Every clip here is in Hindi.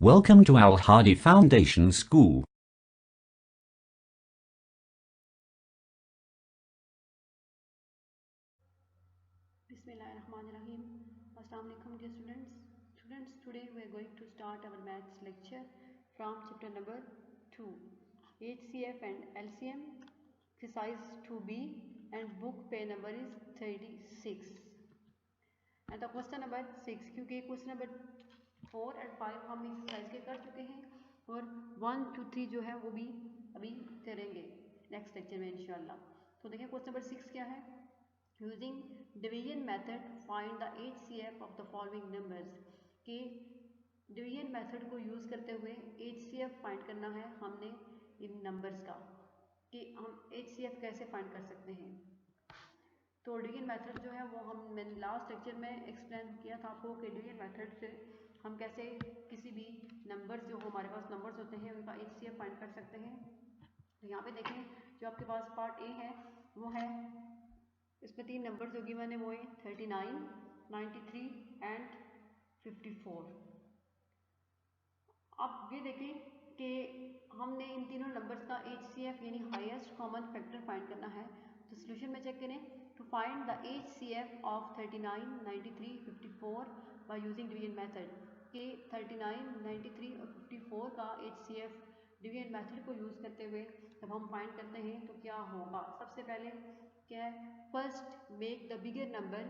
Welcome to Al Hadi Foundation School. Bismillahirrahmanirrahim. Assalamu alaikum dear students. Today we are going to start our maths lecture from chapter number 2, HCF and LCM, exercise 2B, and book page number is 36. And the question number 6, क्योंकि question number 4 and 5 हम एक्सरसाइज के कर चुके हैं और 1 2 3 जो है वो भी अभी करेंगे नेक्स्ट लेक्चर में इंशाल्लाह। तो देखिए क्वेश्चन नंबर 6 क्या है। Using division method find the HCF of the following numbers, के डिवीजन मेथड को यूज़ करते हुए HCF फाइंड करना है हमने इन नंबर्स का, कि हम HCF कैसे फाइंड कर सकते हैं। तो डिवीजन मेथड जो है वो मैंने लास्ट लेक्चर में एक्सप्लेन किया था आपको कि डिवीजन मेथड से हम कैसे किसी भी नंबर्स जो हमारे पास नंबर्स होते हैं उनका HCF फाइंड कर सकते हैं। तो यहाँ पे देखें जो आपके पास पार्ट ए है वो है, इसमें 3 नंबर जो गिवन है वो है 39, 93 एंड 54। अब ये देखें कि हमने इन तीनों नंबर्स का HCF यानी हाईएस्ट कॉमन फैक्टर फाइंड करना है। तो सोल्यूशन में चेक करें, to find the HCF of 39, 93, 54 by using division method, के 39, 93 और 54 का HCF डिवीजन मेथड को यूज़ करते हुए जब हम फाइंड करते हैं तो क्या होगा। सबसे पहले क्या है, first make the bigger number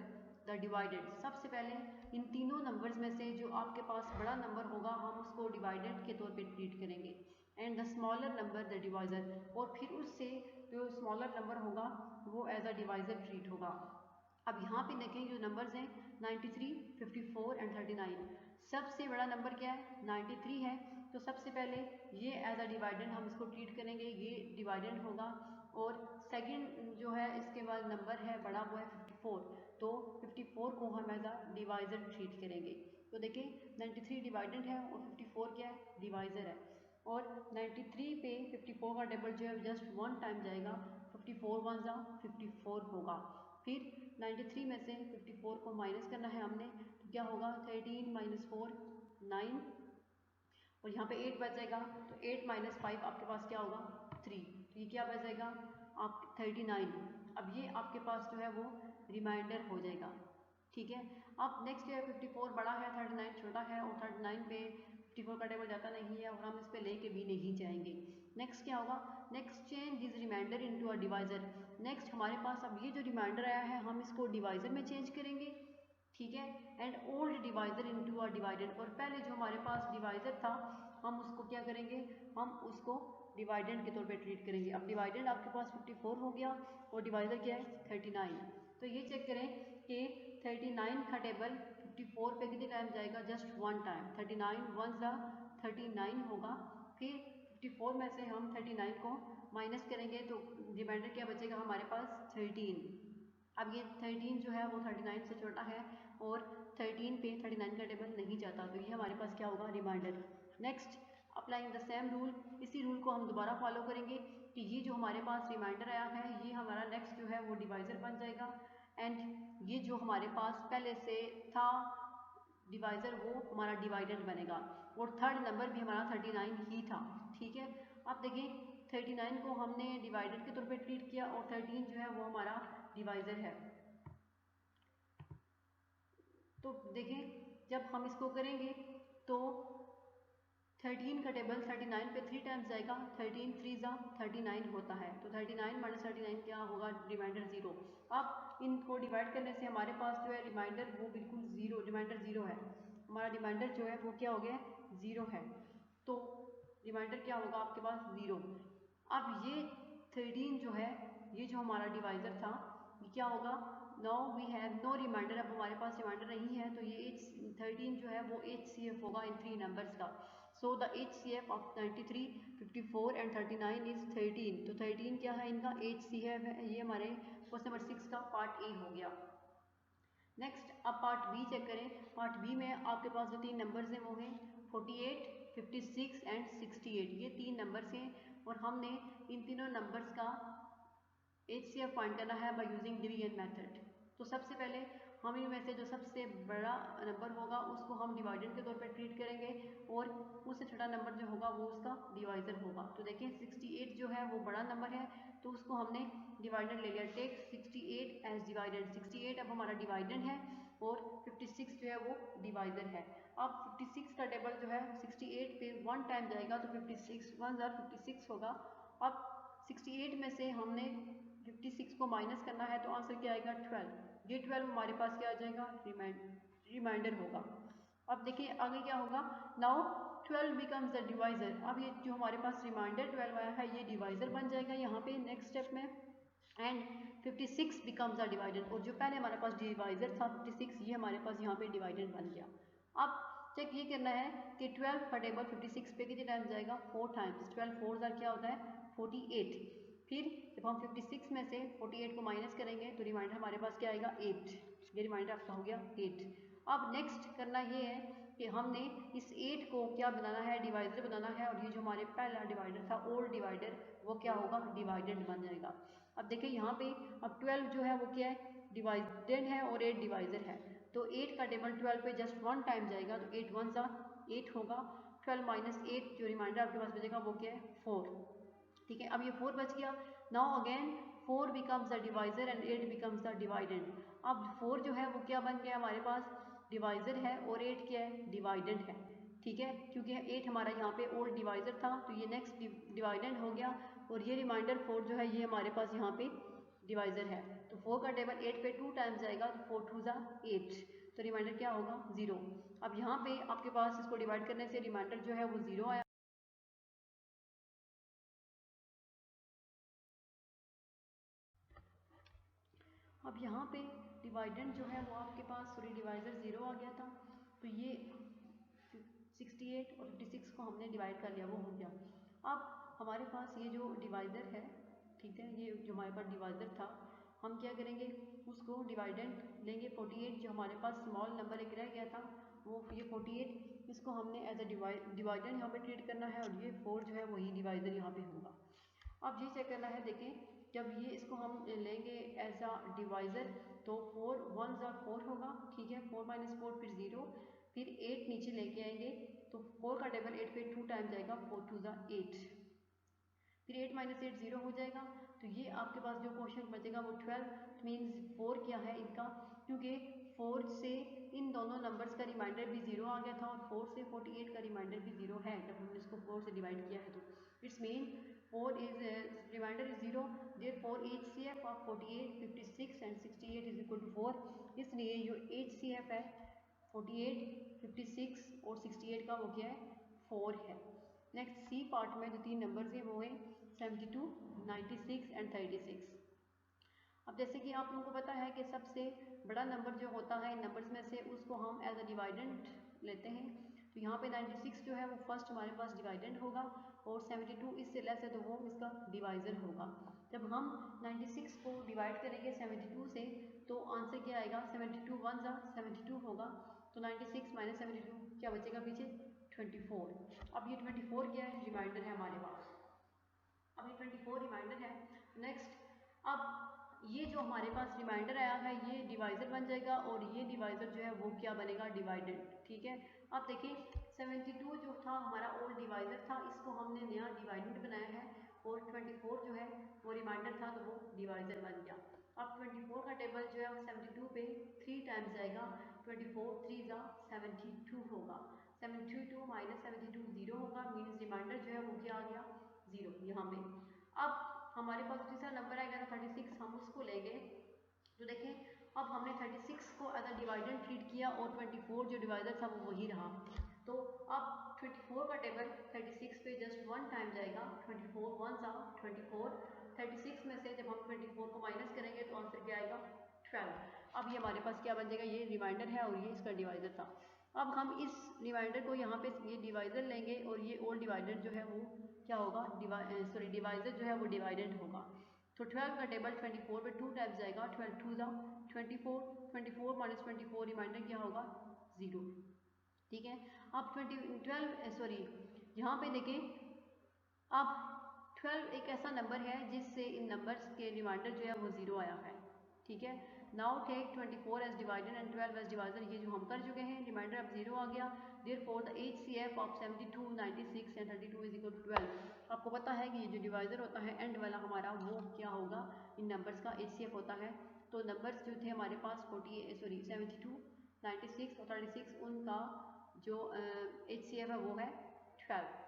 the divided. सबसे पहले इन तीनों नंबर्स में से जो आपके पास बड़ा नंबर होगा हम उसको डिवाइडेड के तौर पे ट्रीट करेंगे, and the smaller number the divisor, और फिर उससे जो स्मॉलर नंबर होगा वो एज अ डिवाइजर ट्रीट होगा। अब यहाँ पे देखें जो नंबर्स हैं 93, 54 एंड 39, सबसे बड़ा नंबर क्या है 93 है। तो सबसे पहले ये एज अ डिवाइडेंड हम इसको ट्रीट करेंगे, ये डिवाइडेंड होगा। और सेकंड जो है इसके बाद नंबर है बड़ा वो है 54, तो 54 को हम एज अ डिवाइजर ट्रीट करेंगे। तो देखिए 93 डिवाइडेंड है और 54 क्या है डिवाइजर है। और 93 पे 54 का टेबल जो है जस्ट 1 टाइम जाएगा, 54 वन जा 54 होगा। फिर 93 में से 54 को माइनस करना है हमने, तो क्या होगा 13 माइनस 4 9, और यहाँ पे 8 बच जाएगा। तो 8 माइनस 5 आपके पास क्या होगा 3, तो ये क्या बच जाएगा आप 39। अब ये आपके पास जो है वो रिमाइंडर हो जाएगा, ठीक है। अब नेक्स्ट है 54 बड़ा है 39 छोटा है, और 39 पे 54 का टेबल जाता नहीं है और हम इस पे लेके भी नहीं जाएंगे। नेक्स्ट क्या होगा, next change this reminder into a divisor. Next हमारे पास अब ये जो रिमाइंडर आया है हम इसको डिवाइजर में चेंज करेंगे, ठीक है। And old divisor into a divided, और पहले जो हमारे पास डिवाइजर था हम उसको क्या करेंगे, हम उसको डिवाइडेंड के तौर पे ट्रीट करेंगे। अब डिवाइडेड आपके पास 54 हो गया और डिवाइजर क्या है 39। तो ये चेक करें कि 39 का टेबल 54 पे कितने टाइम जाएगा, जस्ट 1 टाइम। 39 वन सा 39 होगा। फिर 54 में से हम 39 को माइनस करेंगे तो रिमाइंडर क्या बचेगा हमारे पास 13। अब ये 13 जो है वो 39 से छोटा है और 13 पे 39 का टेबल नहीं जाता, तो ये हमारे पास क्या होगा reminder. Next applying the same rule, इसी रूल को हम दोबारा फॉलो करेंगे कि ये जो हमारे पास रिमाइंडर आया है ये हमारा नेक्स्ट जो है वो डिवाइजर बन जाएगा, एंड ये जो हमारे पास पहले से था डिवाइजर वो हमारा डिवाइडेंड बनेगा, और थर्ड नंबर भी हमारा 39 ही था, ठीक है। अब देखिए 39 को हमने डिवाइडेड के तौर पे ट्रीट किया और 13 जो है वो हमारा डिवाइजर है। तो देखें जब हम इसको करेंगे तो 13 का टेबल 39 पे 3 टाइम्स जाएगा, 13 3 जा 39 होता है, तो 39 माइनस 39 क्या होगा रिमाइंडर 0। अब इनको डिवाइड करने से हमारे पास जो है रिमाइंडर वो बिल्कुल ज़ीरो, रिमाइंडर 0 है। हमारा रिमाइंडर जो है वो क्या हो गया 0 है, तो रिमाइंडर क्या होगा आपके पास 0। अब ये 13 जो है ये जो हमारा डिवाइजर था ये क्या होगा, no we have no reminder, अब हमारे पास रिमाइंडर नहीं है, तो ये 13 जो है वो HCF होगा इन 3 नंबर्स का। So the HCF of 93, 54 and 39 is 13। तो 13 क्या है इनका HCF है। ये हमारे क्वेश्चन नंबर 6 का पार्ट ए हो गया। नेक्स्ट अब पार्ट बी चेक करें। पार्ट बी में आपके पास जो 3 नंबर्स हैं वो हैं 48, 56 एंड 68, ये 3 नंबर्स हैं और हमने इन तीनों नंबर्स का HCF फाइंड करना है बाय यूजिंग डिवीजन मेथड। तो सबसे पहले हम इनमें से जो सबसे बड़ा नंबर होगा उसको हम डिवाइडेंड के तौर पर ट्रीट करेंगे और उससे छोटा नंबर जो होगा वो उसका डिवाइज़र होगा। तो देखिए 68 जो है वो बड़ा नंबर है तो उसको हमने डिवाइडेंड ले लिया। Take 68 as dividend. 68 अब हमारा डिवाइडेंड है और 56 जो है वो डिवाइज़र है। अब 56 का टेबल जो है 68 पे 1 टाइम जाएगा तो 56 1 56 होगा। अब 68 में से हमने 56 को माइनस करना है तो आंसर क्या आएगा 12। ये 12 हमारे पास क्या आ जाएगा रिमाइंडर होगा। अब देखिए आगे क्या होगा, नाउ 12 बिकम्स द डिवाइज़र। अब ये जो हमारे पास रिमाइंडर 12 आया है ये डिवाइज़र बन जाएगा यहाँ पे नेक्स्ट स्टेप में, एंड 56 बिकम्स द डिवाइडेंड। और जो पहले हमारे पास डिवाइज़र था 56 ये हमारे पास यहाँ पे डिवाइडेंड बन गया। अब चेक ये करना है कि 12 का टेबल 56 पे कितने टाइम्स जाएगा 4 टाइम्स। 12 4 क्या होता है 48। फिर जब हम 56 में से 48 को माइनस करेंगे तो रिमाइंडर हमारे पास क्या आएगा 8। ये रिमाइंडर आपका हो गया 8। अब नेक्स्ट करना ये है कि हमने इस 8 को क्या बनाना है डिवाइडर बनाना है, और ये जो हमारे पहला डिवाइडर था ओल्ड डिवाइडर वो क्या होगा डिवाइडेड बन जाएगा। अब देखिए यहाँ पे अब 12 जो है वो क्या है डिवाइडेड है और 8 डिवाइजर है। तो 8 का टेबल 12 पे जस्ट 1 टाइम जाएगा तो 8 1 8 होगा। 12 माइनस 8 जो रिमाइंडर आपके पास बचेगा वो क्या है 4। ठीक है, अब ये 4 बच गया। Now again 4 becomes the divisor and 8 becomes the dividend. अब 4 जो है वो क्या बन गया हमारे पास डिवाइजर है और 8 क्या है डिवाइडेंड है। ठीक है, क्योंकि 8 हमारा यहाँ पे ओल्ड डिवाइजर था तो ये नेक्स्ट डिवाइडेंड हो गया, और ये रिमाइंडर 4 जो है ये हमारे पास यहाँ पे डिवाइजर है। तो 4 का टेबल 8 पे 2 टाइम्स जाएगा तो 4 2 8, तो रिमाइंडर क्या होगा 0। अब यहाँ पे आपके पास इसको डिवाइड करने से रिमाइंडर जो है वो 0 आया। अब यहाँ पे डिवाइडेंड जो है वो आपके पास सॉरी डिवाइजर 0 आ गया था, तो ये 68 और 56 को हमने डिवाइड कर लिया वो हो गया। अब हमारे पास ये जो डिवाइज़र है, ठीक है, ये जो हमारे पास डिवाइज़र था हम क्या करेंगे उसको डिवाइडेंट लेंगे 48 जो हमारे पास स्मॉल नंबर एक रह गया था वो ये 48, इसको हमने एज अ डिवाइडेंट यहाँ पे ट्रीट करना है, और ये 4 जो है वही डिवाइज़र यहाँ पे होगा। अब ये चेक करना है, देखें जब ये इसको हम लेंगे एज अ डिवाइज़र तो 4 1 4 होगा। ठीक है, 4 माइनस 4 फिर 0, फिर 8 नीचे लेके आएंगे तो 4 का टेबल 8 पे 2 टाइम जाएगा 4 2 8, फिर 8 माइनस 8 0 हो जाएगा। तो ये आपके पास जो क्वेश्चन बचेगा वो 12 मीन्स 4 क्या है इनका, क्योंकि 4 से इन दोनों नंबर्स का रिमाइंडर भी 0 आ गया था और 4 से 48 का रिमाइंडर भी 0 है जब हमने इसको 4 से डिवाइड किया है। तो it's mean 4 is reminder is 0, therefore HCF of 48 56 and 68 is equal to 4। इसलिए जो HCF है 48 56 और 68 का वो क्या है 4 है। नेक्स्ट सी पार्ट में जो 3 नंबर्स हैं वो हैं 72 96 एंड 36। अब जैसे कि आप लोगों को पता है कि सबसे बड़ा नंबर जो होता है इन नंबर्स में से उसको हम एज अ डिवाइडेंट लेते हैं। तो यहाँ पे 96 जो है वो फर्स्ट हमारे पास डिवाइडेंट होगा और 72 इससे लेस है तो वो इसका डिवाइज़र होगा। जब हम 96 को डिवाइड करेंगे 72 से तो आंसर क्या आएगा 72 1 72 होगा। तो 96 माइनस 72 क्या बचेगा पीछे 24। अब ये 24 क्या है रिमाइंडर है हमारे पास। अब ये 24 रिमाइंडर है। नेक्स्ट अब ये जो हमारे पास रिमाइंडर आया है ये डिवाइज़र बन जाएगा और ये डिवाइज़र जो है वो क्या बनेगा डिवाइडेंड। ठीक है, अब देखिए 72 जो था हमारा ओल्ड डिवाइज़र था इसको हमने नया डिवाइडेंड बनाया है और 24 जो है वो रिमाइंडर था तो वो डिवाइज़र बन गया। अब 24 का टेबल जो है 72 पे 3 टाइम्स जाएगा, 24 3 72 होगा। 72 माइनस 72 0 होगा, मीन्स रिमाइंडर जो है वो क्या आ गया 0 यहाँ पे। अब हमारे पास तीसरा नंबर आएगा 36, हम उसको लेंगे तो देखें अब हमने 36 को एज अ डिवाइडेंड ट्रीट किया और 24 जो डिवाइडर था वो वही रहा। तो अब 24 का टेबल 36 पे जस्ट 1 टाइम जाएगा, 24 1 24, 36 में से जब हम 24 को माइनस करेंगे तो आंसर क्या आएगा 12। अब ये हमारे पास क्या बन जाएगा ये रिमाइंडर है और ये इसका डिवाइज़र था। अब हम इस डिवाइडर को यहाँ पे ये डिवाइज़र लेंगे और ये ओल्ड डिवाइडर जो है वो क्या होगा डिवाइज़र जो है वो डिवाइडेड होगा। तो 12 का टेबल 24 पे 2 टाइम्स जाएगा, 12 2 24, 24 माइनस 24 रिमाइंडर क्या होगा 0। ठीक है, अब 12 यहाँ पे देखें अब 12 एक ऐसा नंबर है जिससे इन नंबर्स के रिमाइंडर जो है वो 0 आया है। ठीक है, now take 24 as divider and 12 as divisor, ये जो हम कर चुके हैं, रिमाइंडर अब 0 आ गया। Therefore the HCF of 72, 96 and 32 is equal to 12। आपको पता है कि ये जो डिवाइजर होता है एंड वाला हमारा, वो क्या होगा, इन नंबर्स का HCF होता है। तो नंबर्स जो थे हमारे पास 72, 96 और 36, उनका जो HCF है वो है 12।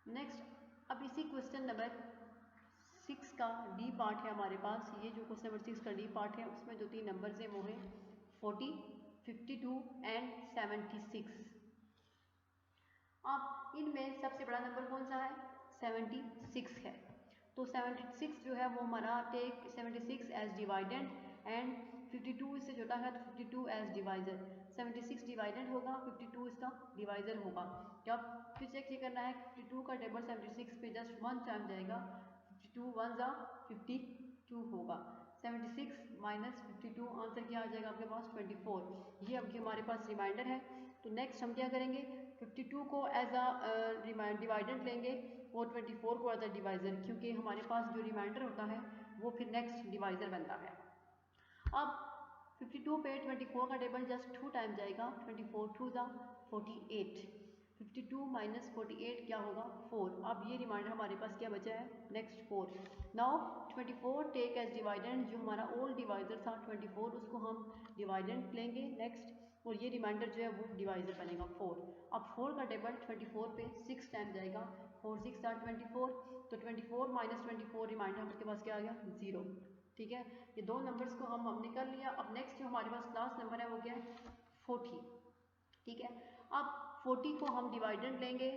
नेक्स्ट, अब इसी क्वेश्चन नंबर 6 का डी पार्ट है हमारे पास। ये जो क्वेश्चन नंबर 6 का डी पार्ट है, उसमें जो 3 नंबर्स हैं वो हैं 40, 52 एंड 76। अब इनमें सबसे बड़ा नंबर कौन सा है, 76 है। तो 76 जो है वो हमारा टेक 76 एज डिवाइडेंड एंड 52 इससे छोटा है तो 52 एज डिवाइजर। 76 डिवाइडेंड होगा, 52 इसका डिवाइजर होगा। जब फिर चेक ये करना है, 52 का टेबल 76 पे जस्ट 1 टाइम जाएगा, 52 1 जा 52 होगा। 76 माइनस 52 आंसर क्या आ जाएगा आपके पास 24। ये अब हमारे पास रिमाइंडर है। तो नेक्स्ट हम क्या करेंगे, 52 को एज अ डिवाइडेंड लेंगे और 24 को एज अ डिवाइजर, क्योंकि हमारे पास जो रिमाइंडर होता है वो फिर नेक्स्ट डिवाइजर बनता है। अब 52 पे 24 का टेबल जस्ट 2 टाइम जाएगा, 24 2 जा 48, 52 माइनस 48 क्या होगा 4। अब ये रिमाइंडर हमारे पास क्या बचा है, next 4। Now 24 take as dividend, जो हमारा ओल्ड डिवाइजर था 24, उसको हम डिवाइडेंड लेंगे नेक्स्ट, और ये रिमाइंडर जो है वो डिवाइजर बनेगा 4। अब 4 का टेबल 24 पे 6 टाइम जाएगा, 4 6 आर 24, तो 24 माइनस 24 रिमाइंडर आपके पास क्या आ गया 0। ठीक है, ये दो नंबर्स को हमने कर लिया। अब नेक्स्ट जो हमारे पास लास्ट नंबर है वो क्या है 40। ठीक है, अब 40 को हम डिवाइडेंड लेंगे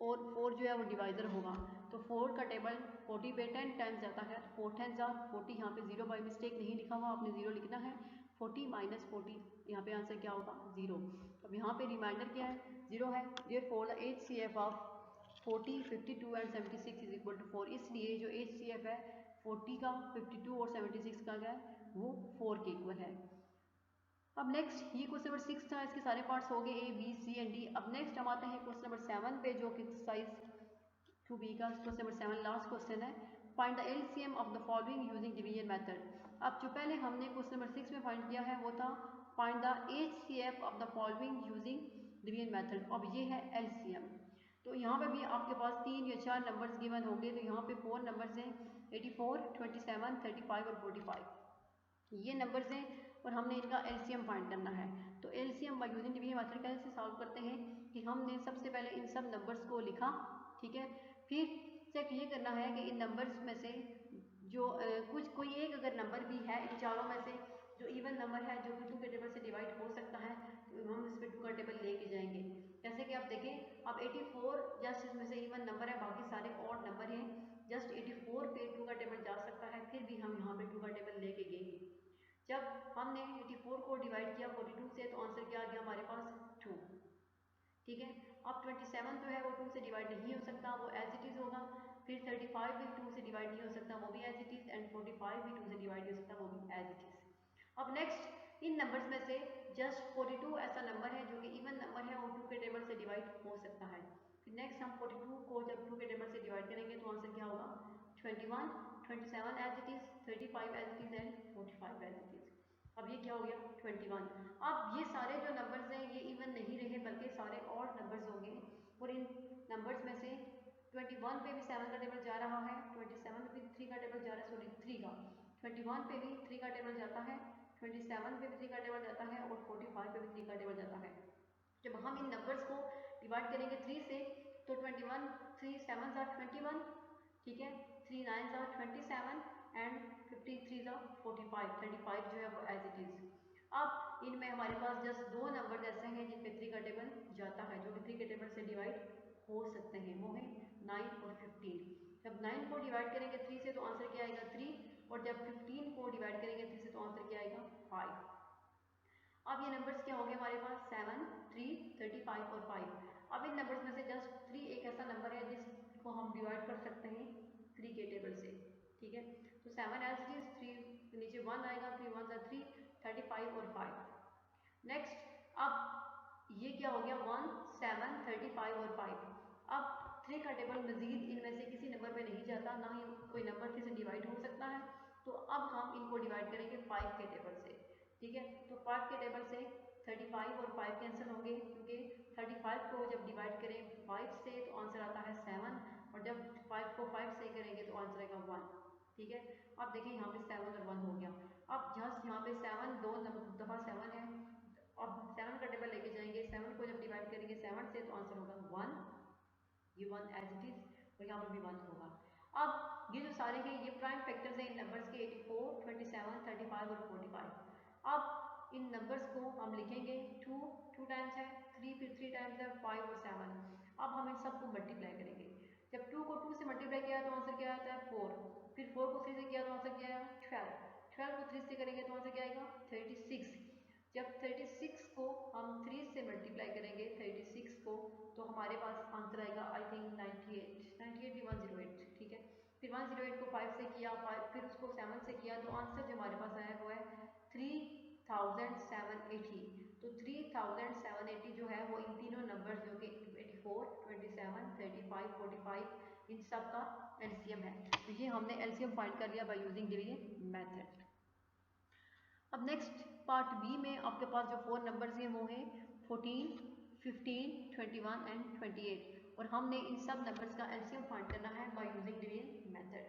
और 4 जो है वो डिवाइजर होगा। तो 4 का टेबल 40 पे 10 टाइम्स जाता है, 4 10 जा 40, यहाँ पे 0 बाई मिस्टेक नहीं लिखा हुआ, आपने 0 लिखना है। 40 माइनस 40, यहाँ पे आंसर क्या होगा 0। अब यहाँ पे रिमाइंडर क्या है 0 है। Therefore the HCF of 40, 52 and 76 is equal to 4। इसलिए जो HCF है 40 का, 52 और 76 का क्या है वो 4 के इक्वल है। अब नेक्स्ट, ये क्वेश्चन नंबर 6 था, इसके सारे पार्ट्स हो गए A B C and D। अब नेक्स्ट हम आते हैं क्वेश्चन नंबर 7 पे, जो कि एक्सरसाइज 2B का क्वेश्चन नंबर 7 लास्ट क्वेश्चन है। Find the LCM of the following using division method. अब जो पहले हमने क्वेश्चन नंबर 6 में फाइंड किया है वो था find the HCF of the following using division method. अब ये है LCM। तो यहाँ पे भी आपके पास 3 या 4 नंबर्स गिवन होंगे। तो यहाँ पे 4 नंबर्स हैं 84, 27, 35 और 45, ये नंबर्स हैं और हमने इनका LCM फाइंड करना है। तो LCM bye using division method कैसे सॉल्व करते हैं कि हमने सबसे पहले इन सब नंबर्स को लिखा, ठीक है, फिर चेक ये करना है कि इन नंबर्स में से जो कोई एक अगर नंबर भी है इन चारों में से जो इवन नंबर है, जो कि 2 के टेबल से डिवाइड हो सकता है, तो हम इस पर 2 का टेबल लेके जाएंगे। जैसे कि आप देखें, अब 84 जस्ट इसमें से इवन नंबर है, बाकी सारे ऑड नंबर हैं, जस्ट 84 पे 2 का टेबल जा सकता है, फिर भी हम यहाँ पे 2 का टेबल लेके गए। जब हमने 84 को डिवाइड किया 42 से, तो आंसर क्या आ गया हमारे पास 2। ठीक है, अब 27 जो है वो 2 से डिवाइड नहीं हो सकता, वो एज इट इज होगा। फिर 35 भी 2 से डिवाइड नहीं हो सकता, वो भी एज इट इज। एंड 45 भी 2 से डिवाइड नहीं हो सकता, वो भी एज इट इज। अब नेक्स्ट, इन नंबर्स में से जस्ट 42 ऐसा नंबर है जो कि इवन नंबर है और 2 के टेबल से डिवाइड हो सकता है। फिर नेक्स्ट हम 42 को जब 2 के टेबल से डिवाइड करेंगे तो आंसर क्या होगा 21, 27 as it is, 35 as it is and 45 as it is. अब ये क्या हो गया 21। अब ये सारे जो नंबर्स हैं ये इवन नहीं रहे, बल्कि सारे ऑड नंबर्स होंगे। और इन नंबर्स में से 21 पे भी 7 का टेबल जा रहा है, 27 पे भी 3 का टेबल जा रहा है, सॉरी 3 का, 21 पे भी 3 का टेबल जाता है, 27 पे भी 3 का टेबल जाता है और 45 पे भी 3 का टेबल जाता है। जब हम इन नंबर्स को डिवाइड करेंगे 3 से, तो 21 3 7 आर 21, ठीक है, 3 9 आर 27 एंड 53 आर 45, 35 जो है वो एज इट इज। अब इनमें हमारे पास जस्ट 2 नंबर ऐसे हैं जिन पे 3 का टेबल जाता है, जो कि 3 के टेबल से डिवाइड हो सकते हैं, वो है 9 और 15। जब 9 को डिवाइड करेंगे 3 से तो आंसर क्या आएगा 3, और जब 15 को डिवाइड करेंगे 3 से तो आंसर क्या आएगा 5। अब ये नंबर्स क्या हो गए हमारे पास 7, 3, 35 और 5। अब इन नंबर्स में से जस्ट 3 एक ऐसा नंबर है जिसको हम डिवाइड कर सकते हैं 3 के टेबल से, ठीक है। तो 7 एज इट इज, 3 नीचे 1 आएगा, 3 1 जा 3, 35 और 5। नेक्स्ट, अब ये क्या हो गया 1 7 35 और 5। अब 3 का टेबल मजीद इनमें से किसी नंबर पे नहीं जाता, ना ही कोई नंबर 3 से डिवाइड हो सकता है। तो अब हम इनको डिवाइड करेंगे 5 के टेबल से, ठीक है। तो 5 के टेबल से 35 और 5 कैंसिल होंगे, क्योंकि 35 को जब डिवाइड करें 5 से तो आंसर आता है 7, और जब 5 को 5 से करेंगे तो आंसर आएगा 1, ठीक है। अब देखिए यहाँ पे 7 और 1 हो गया। अब जस्ट यहाँ पे 7 दो दफ़ा 7 है, अब 7 का टेबल लेके जाएंगे, 7 को जब डिवाइड करेंगे 7 से तो आंसर होगा 1, ये 1 एज इट इज, और यहाँ पर भी 1 होगा। अब ये जो सारे हैं ये प्राइम फैक्टर्स हैं इन नंबर्स के 84, 27, 35 और 45। अब इन नंबर्स को हम लिखेंगे 2 टाइम्स है, 3 फिर 3 टाइम्स है, 5 और 7। अब हम इन सबको मल्टीप्लाई करेंगे। जब 2 को 2 से मल्टीप्लाई किया तो आंसर क्या आता है 4, फिर 4 को 3 से किया तो आंसर क्या आएगा 12, 12 को 3 से करेंगे तो आंसर क्या आएगा 36। जब 36 को हम 3 से मल्टीप्लाई करेंगे 36 को, तो हमारे पास आंसर आएगा आई थिंक 98 भी 108, ठीक है। फिर 108 को 5 से किया, फिर उसको 7 से किया, तो आंसर जो हमारे पास आया वो है 3780। तो 3780 जो है वो इन तीनों नंबर जो कि 84, 27, 35, 45 इन सब का एलसीएम है। तो ये हमने एलसीएम फाइंड कर लिया बाय यूजिंग डिवीजन मेथड। अब नेक्स्ट पार्ट बी में आपके पास जो 4 नंबर्स हैं वो हैं 14, 15, 21 एंड 28, और हमने इन सब नंबर्स का एलसीएम फाइंड करना है बाय यूजिंग डिवीजन मेथड,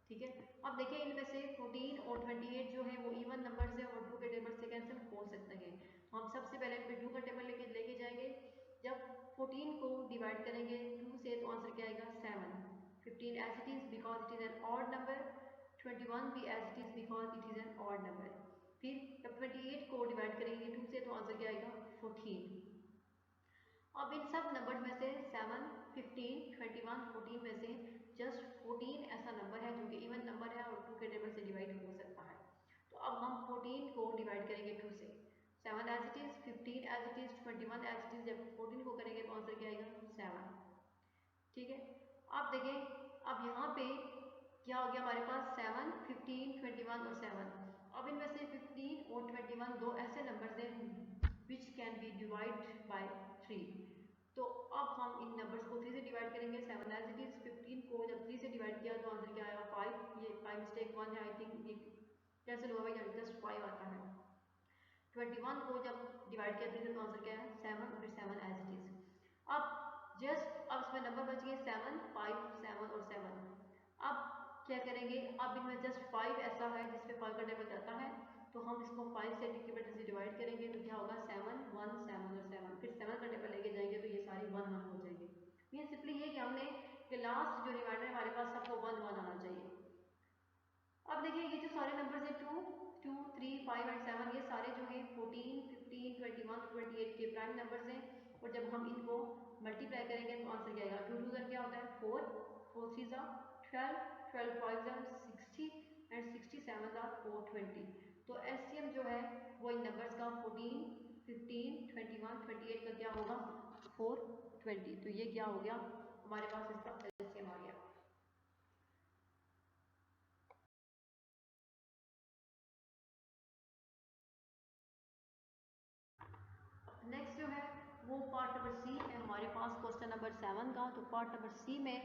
ठीक है। अब देखिए इनमें से 14 और 28 जो है वो इवन नंबर्स हैं और 2 के टेबल से कैंसिल हो सकते हैं। तो हम सबसे पहले इनमें 2 का टेबल लेके जाएंगे। जब 14 को डिवाइड करेंगे 2 से तो आंसर क्या आएगा 7, 15 as it is because it is an odd number, 21 भी as it is because it is an odd number. फिर जब 28 को डिवाइड करेंगे 2 से तो आंसर क्या आएगा 14। अब इन सब नंबर में से 7, 15, 21, 14 में से जस्ट 14 ऐसा नंबर है जो कि इवन नंबर है और 2 के टेबल से डिवाइड हो सकता है। तो अब हम 14 को डिवाइड करेंगे 2 से, 7 as it is, 15 as it is, 21 as it is. जब 14 को करेंगे तो आंसर क्या आएगा 7, ठीक है। अब देखें अब यहाँ पे क्या हो गया हमारे पास 7, 15, 21 और 7। अब इनमें से 15 और 21 दो ऐसे नंबर्स हैं which can be divide by 3। तो अब हम इन नंबर्स को 3 से डिवाइड करेंगे, 7 एज इट इज। 15 को जब 3 से डिवाइड किया तो आंसर क्या आएगा 5, ये 5 मिस्टेक 1 है आई थिंक, ये कैंसिल हुआ भाई, जस्ट 5 आता है। 21 को जब डिवाइड किया 3 से तो आंसर क्या है 7, फिर 7 एज इट इज। अब जस्ट अब इसमें नंबर बच गए 7, 5, 7 और 7। अब क्या करेंगे, अब इनमें जस्ट 5 ऐसा है जिसपे 5 का टेबल जाता है, तो हम इसको 5 से डिक्रीमेंट से डिवाइड करेंगे तो क्या होगा 7, 1, 7 और 7। फिर 7 का टेबल लेके जाएंगे तो ये सारे 1, 1 हो जाएंगे। ये सिंपली ये कि हमने कि लास्ट जो रिमाइंडर हमारे पास सबको 1, 1 आना चाहिए। अब देखिए ये जो सारे नंबर्स हैं 2, 2, 3, 5 एंड 7, ये सारे जो हैं 14, 15, 21, 28 के प्राइम नंबर्स हैं, और जब हम इनको मल्टीप्लाई करेंगे तो आंसर क्या आएगा 2 2 क्या होता है 4, 4 3 12, 12 5 60 एंड 67 420। तो एलसीएम जो है वो इन नंबर्स का 14, 15, 21, 28 का क्या होगा 420। तो ये क्या हो गया हमारे पास इसका एलसीएम आ गया। नेक्स्ट जो है वो पार्ट नंबर सी है हमारे पास क्वेश्चन नंबर 7 का। तो पार्ट नंबर सी में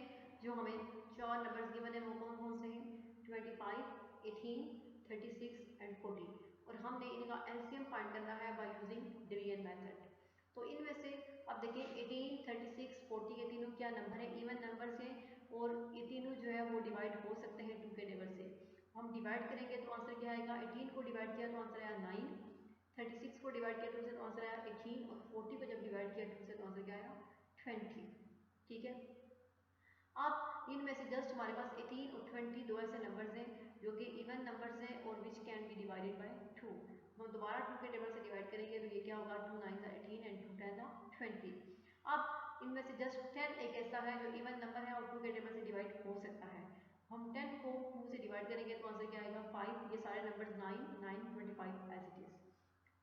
जो हमें 4 नंबर्स गिवन है वो कौन कौन से हैं 25, 18, 36 एंड 40, और हमने इनका एलसीएम फाइंड करना है बाय यूजिंग डिवीजन मेथड। तो इनमें से अब देखिए 18, 36, 40 ये तीनों क्या नंबर है इवन नंबर्स हैं, और ये तीनों जो है वो डिवाइड हो सकते हैं 2 के टेबल से। हम डिवाइड करेंगे तो आंसर क्या आएगा, 18 को डिवाइड किया तो आंसर आया 9, 36 को डिवाइड किया 2 से तो आंसर आया 18, और 40 को जब डिवाइड किया 2 से तो आंसर क्या आया 20, ठीक है। अब इनमें से जस्ट हमारे पास 18 और 20 दो ऐसे नंबर्स हैं जो कि इवन नंबर्स हैं और which can be divided by 2। हम दोबारा 2 के टेबल से डिवाइड करेंगे तो ये क्या होगा 2 9 18 एंड 2 10 20। अब इनमें से जस्ट 10 एक ऐसा है जो इवन नंबर है और 2 के टेबल से डिवाइड हो सकता है। हम 10 को 2 से डिवाइड करेंगे तो आंसर क्या आएगा 5, ये सारे नंबर्स 9, 9, 25 एज इट इज।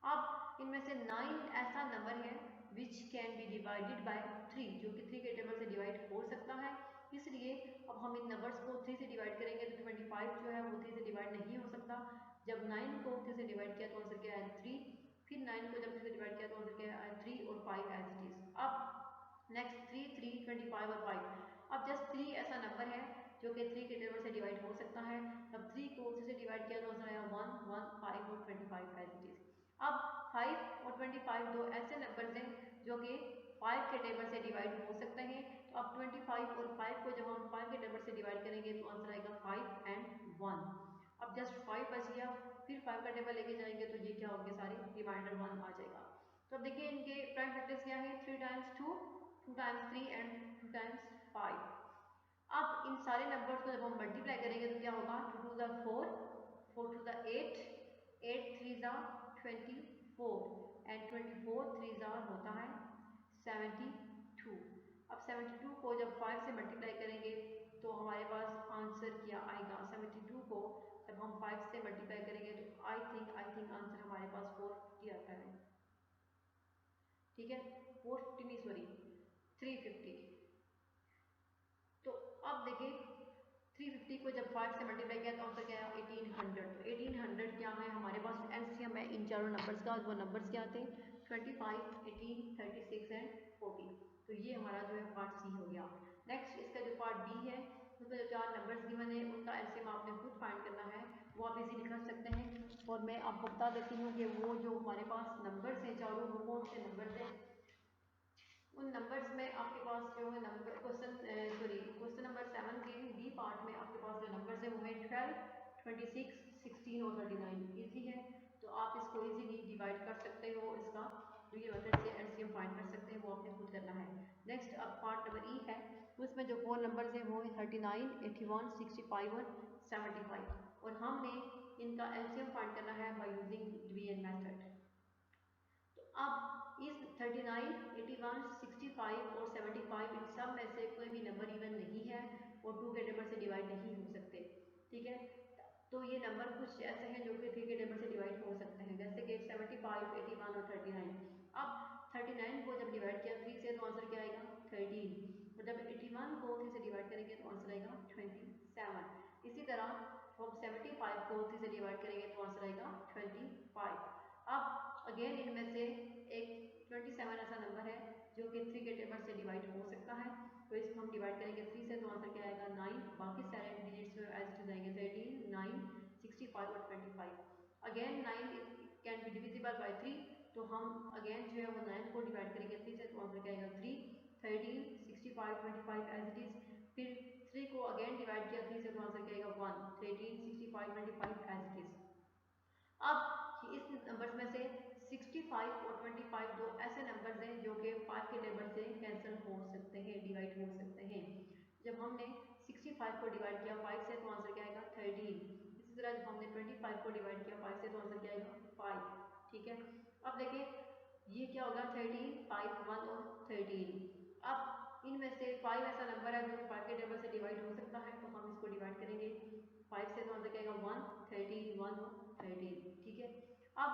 अब इनमें से 9 ऐसा नंबर है which can be divided by 3, जो कि 3 के टेबल से डिवाइड हो सकता है। इसलिए अब हम इन नंबर्स को 3 से डिवाइड करेंगे तो 25 जो है वो 3 से डिवाइड नहीं हो सकता। जब 9 को 3 से डिवाइड किया तो आंसर क्या है 3, फिर 9 को जब 3 से डिवाइड किया तो आंसर क्या है 3 और 5 एज इट इज। अब नेक्स्ट 3, 3, 25 और 5, अब जस्ट 3 ऐसा नंबर है जो कि 3 के टेबल से डिवाइड हो सकता है। अब 3 को 3 से डिवाइड किया तो आंसर आएगा 1, 1, 5 और 25 एज इट इज। अब 5 और 25 दो ऐसे नंबर्स हैं जो कि 5 के टेबल से डिवाइड हो सकते हैं। तो अब 25 और 5 को जब हम 5 के टेबल से डिवाइड करेंगे तो आंसर आएगा 5 एंड 1। अब जस्ट 5 बच गया, फिर 5 का टेबल लेके जाएंगे तो ये क्या होंगे सारे रिमाइंडर 1 आ जाएगा। तो अब देखिए इनके प्राइम फैक्टर्स क्या है, 3 टाइम्स 2, 2 टाइम्स 3 एंड 2 टाइम्स 5। अब इन सारे नंबर्स को जब हम मल्टीप्लाई करेंगे तो क्या होगा, 2 टू द 4, 4 टू द 8, 8 3 ज़ा 24 एंड 24 3 ज़ा होता है 72। अब 72 को जब 5 से मल्टीप्लाई करेंगे तो हमारे पास आंसर क्या आएगा, 72 को जब हम 5 से मल्टीप्लाई करेंगे तो आई थिंक आंसर हमारे पास 450 आता है। ठीक है, 450 नहीं सॉरी 350। तो अब देखिए 350 को जब 5 से मल्टीप्लाई किया तो आंसर क्या है 1800। तो 1800 क्या है हमारे पास एलसीएम है इन चारों नंबर्स का। वो नंबर्स क्या थे 25, 18, 36 एंड 40। तो ये हमारा जो है पार्ट सी हो गया। नेक्स्ट इसका जो पार्ट बी है उसमें जो 4 नंबर्स गिवन है उनका एलसीएम आपने खुद फाइंड करना है, वो आप इजीली कर सकते हैं। और मैं आपको बता देती हूँ कि वो जो हमारे पास नंबर्स हैं चारों, वो कौन से नंबर्स हैं। उन नंबर्स में आपके पास जो है नंबर क्वेश्चन नंबर 7 के बी पार्ट में आपके पास जो नंबर्स हैं वो है 12, 26, 16 और 39। इजी है तो आप इसको इजीली डिवाइड कर सकते हो। इसका जो ये मेथड से एलसीएम फाइंड कर सकते हैं वो आपने खुद करना है। नेक्स्ट अब पार्ट नंबर ई है, उसमें जो 4 नंबर्स हैं वो है 39, 81, 65 और 75 और हमने इनका एलसीएम फाइंड करना है बाय यूजिंग डिवीजन मेथड। तो अब इस 39, 81, 65 और 75 इन सब में से कोई भी नंबर इवन नहीं है और 2 के टेबल से डिवाइड नहीं हो सकते। ठीक है, तो ये नंबर कुछ ऐसे हैं जो कि 3 के टेबल से डिवाइड हो सकते हैं, जैसे कि 75, 81 और 39। अब 39 को जब डिवाइड किया 3 से तो आंसर क्या आएगा 13, और जब 81 को 3 से डिवाइड करेंगे तो आंसर आएगा 27। इसी तरह हम 75 को 3 से डिवाइड करेंगे तो आंसर आएगा 25। अब अगेन इनमें से एक 27 ऐसा नंबर है जो कि 3 के टेबल से डिवाइड हो सकता है। तो इसको हम डिवाइड करेंगे 3 से तो आंसर क्या आएगा 9। बाकी सारे डिजिट्स में एज टू जाएंगे 13, 9, 65 और 25। Again 9 can be divisible by 3, तो हम अगेन जो है वो 9 को डिवाइड करेंगे 3 से तो आंसर क्या आएगा 3, 13, 65, 25 एज इट इज। फिर 3 को अगेन डिवाइड किया 3 से तो आंसर क्या आएगा 1, 13, 65, 25 एज इट इज। अब इस नंबर्स में से 65 और 25 दो ऐसे नंबर्स हैं जो कि 5 के टेबल से कैंसिल हो सकते हैं, डिवाइड हो सकते हैं। जब हमने 65 को डिवाइड किया 5 से तो आंसर क्या आएगा 13। इसी तरह जब हमने 25 को डिवाइड किया 5 से तो आंसर क्या आएगा 5। ठीक है, अब देखिए ये क्या होगा 13, 5, 1 और 13। अब इनमें से 5 ऐसा नंबर है जो कि 5 के टेबल से डिवाइड हो सकता है, तो हम इसको डिवाइड करेंगे 5 से तो आंसर क्या आएगा 1, 13, 1 और 13। ठीक है, अब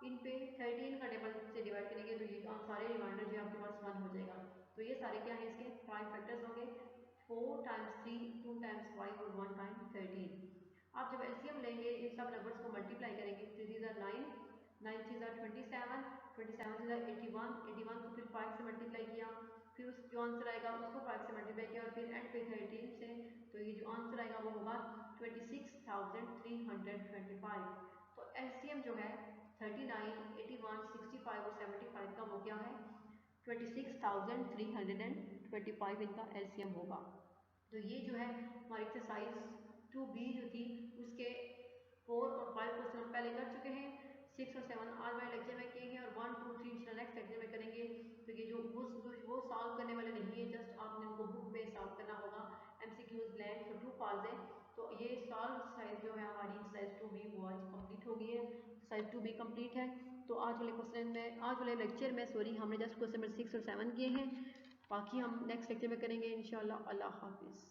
इन पे 13 का टेबल से डिवाइड करेंगे तो ये सारे रिमाइंडर जो आपके पास 1 हो जाएगा। तो ये सारे क्या है इसके प्राइम फैक्टर्स होंगे 4 टाइम्स 3, 2 टाइम्स 5 और 1 टाइम 13। आप जब एलसीएम लेंगे इन सब नंबर्स को मल्टीप्लाई करेंगे 3 3 9, 9 3 27, 27 3 81, 81 को फिर 5 से मल्टीप्लाई किया, फिर उस जो आंसर आएगा उसको 5 से मल्टीप्लाई किया और फिर एंड पे 13 से, तो ये जो आंसर आएगा वो होगा 26,325। तो एलसीएम जो है 39, 81, 65 और 75 का वो क्या है 26,325 इनका एलसीएम होगा। तो ये जो है हमारी एक्सरसाइज 2B जो थी उसके 4 और 5 क्वेश्चन पहले कर चुके हैं, 6 और 7 आज वाले लेक्चर में किए हैं और 1, 2, 3 इंशाल्लाह नेक्स्ट लेक्चर में करेंगे। तो ये जो वो सॉल्व करने वाले नहीं है, जस्ट आपने उनको बुक पे सॉल्व करना होगा। एमसीक्यूज ब्लैंक तो 2 पार्ट्स हैं। तो ये सॉल्व एक्सरसाइज जो है हमारी एक्सरसाइज 2B वो आज कंप्लीट हो गई है। एक्सरसाइज 2B कंप्लीट है। तो आज वाले क्वेश्चन में आज वाले लेक्चर में हमने जस्ट क्वेश्चन नंबर 6 और 7 किए हैं, बाकी हम नेक्स्ट लेक्चर में करेंगे इंशाल्लाह। अल्लाह हाफिज़।